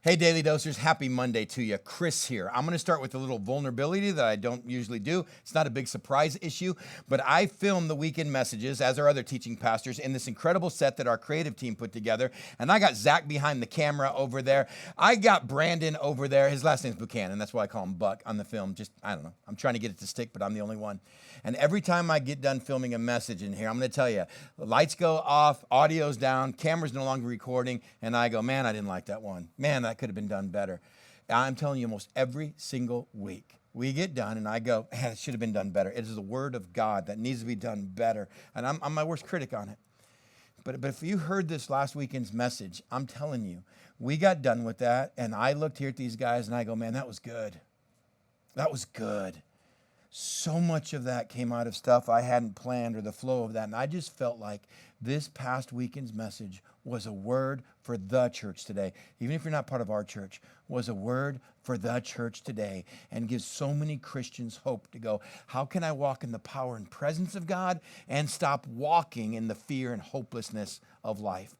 Hey, Daily Dosers, happy Monday to you. Chris here. I'm going to start with a little vulnerability that I don't usually do. It's not a big surprise issue, but I filmed the weekend messages, as our other teaching pastors, in this incredible set that our creative team put together. And I got Zach behind the camera over there. I got Brandon over there. His last name's Buchanan. That's why I call him Buck on the film. Just, I don't know. I'm trying to get it to stick, but I'm the only one. And every time I get done filming a message in here, I'm going to tell you, the lights go off, audio's down, camera's no longer recording, and I go, man, I didn't like that one. Man, that could have been done better. I'm telling you, almost every single week, we get done, and I go, man, it should have been done better. It is the Word of God that needs to be done better, and I'm my worst critic on it. But if you heard this last weekend's message, I'm telling you, we got done with that, and I looked here at these guys, and I go, man, that was good. That was good. So much of that came out of stuff I hadn't planned or the flow of that. And I just felt like this past weekend's message was a word for the church today. Even if you're not part of our church, was a word for the church today and gives so many Christians hope to go, how can I walk in the power and presence of God and stop walking in the fear and hopelessness of life?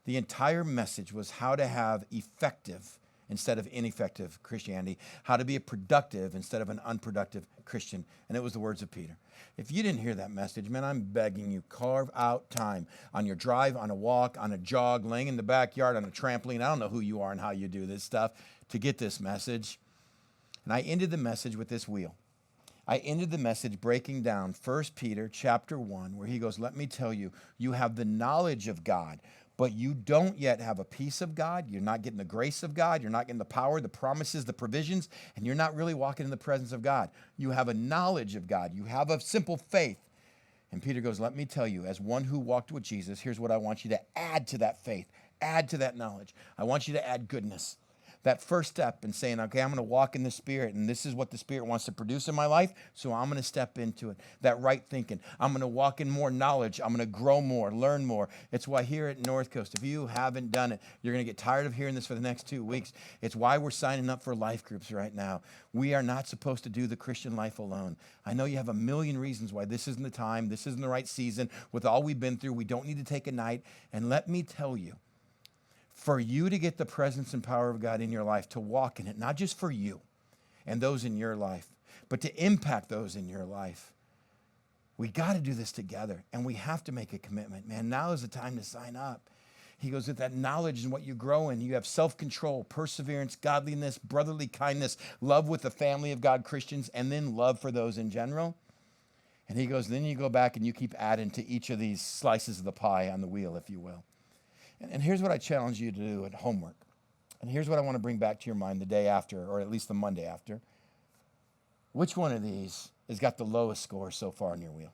The entire message was how to have effective instead of ineffective Christianity, how to be a productive instead of an unproductive Christian. And it was the words of Peter. If you didn't hear that message, man, I'm begging you, carve out time on your drive, on a walk, on a jog, laying in the backyard, on a trampoline. I don't know who you are and how you do this stuff to get this message. And I ended the message with this wheel. I ended the message breaking down 1 Peter chapter 1, where he goes, let me tell you, you have the knowledge of God, but you don't yet have a peace of God. You're not getting the grace of God. You're not getting the power, the promises, the provisions, and you're not really walking in the presence of God. You have a knowledge of God. You have a simple faith. And Peter goes, let me tell you, as one who walked with Jesus, here's what I want you to add to that faith, add to that knowledge. I want you to add goodness. That first step in saying, okay, I'm going to walk in the Spirit, and this is what the Spirit wants to produce in my life, so I'm going to step into it. That right thinking. I'm going to walk in more knowledge. I'm going to grow more, learn more. It's why here at North Coast, if you haven't done it, you're going to get tired of hearing this for the next 2 weeks. It's why we're signing up for life groups right now. We are not supposed to do the Christian life alone. I know you have a million reasons why this isn't the time, this isn't the right season. With all we've been through, we don't need to take a night. And let me tell you, for you to get the presence and power of God in your life, to walk in it, not just for you and those in your life, but to impact those in your life, we got to do this together, and we have to make a commitment. Man, now is the time to sign up. He goes, with that knowledge and what you grow in, you have self-control, perseverance, godliness, brotherly kindness, love with the family of God, Christians, and then love for those in general. And he goes, then you go back and you keep adding to each of these slices of the pie on the wheel, if you will. And here's what I challenge you to do at homework. And here's what I want to bring back to your mind the day after, or at least the Monday after. Which one of these has got the lowest score so far on your wheel?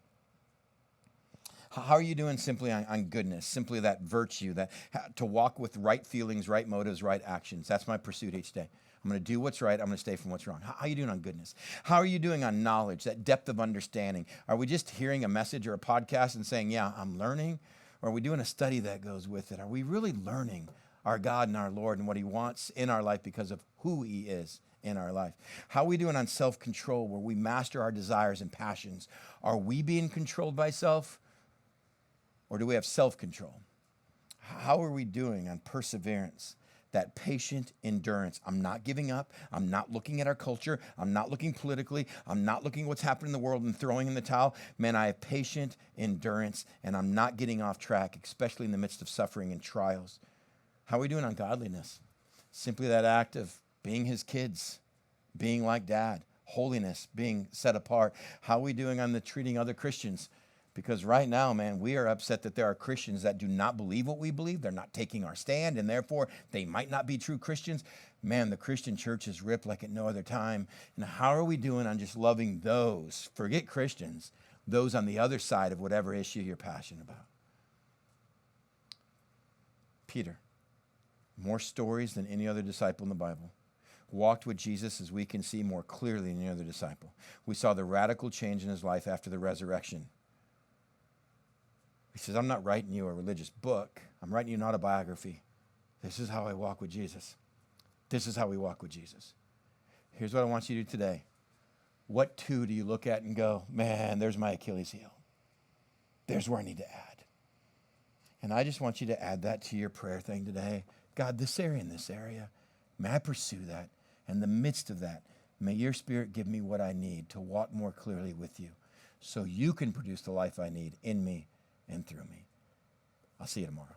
How are you doing simply on goodness, simply that virtue, that to walk with right feelings, right motives, right actions? That's my pursuit each day. I'm going to do what's right. I'm going to stay from what's wrong. How are you doing on goodness? How are you doing on knowledge, that depth of understanding? Are we just hearing a message or a podcast and saying, yeah, I'm learning? Or are we doing a study that goes with it? Are we really learning our God and our Lord and what he wants in our life because of who he is in our life? How are we doing on self-control, where we master our desires and passions? Are we being controlled by self, or do we have self-control? How are we doing on perseverance? That patient endurance. I'm not giving up. I'm not looking at our culture. I'm not looking politically. I'm not looking at what's happening in the world and throwing in the towel. Man, I have patient endurance, and I'm not getting off track, especially in the midst of suffering and trials. How are we doing on godliness? Simply that act of being his kids, being like dad, holiness, being set apart. How are we doing on the treating other Christians? Because right now, man, we are upset that there are Christians that do not believe what we believe. They're not taking our stand, and therefore they might not be true Christians. Man, the Christian church is ripped like at no other time. And how are we doing on just loving those, forget Christians, those on the other side of whatever issue you're passionate about? Peter, more stories than any other disciple in the Bible, walked with Jesus, as we can see, more clearly than any other disciple. We saw the radical change in his life after the resurrection. He says, I'm not writing you a religious book. I'm writing you an autobiography. This is how I walk with Jesus. This is how we walk with Jesus. Here's what I want you to do today. What two do you look at and go, man, there's my Achilles heel. There's where I need to add. And I just want you to add that to your prayer thing today. God, this area and this area. May I pursue that. In the midst of that, may your Spirit give me what I need to walk more clearly with you so you can produce the life I need in me and through me. I'll see you tomorrow.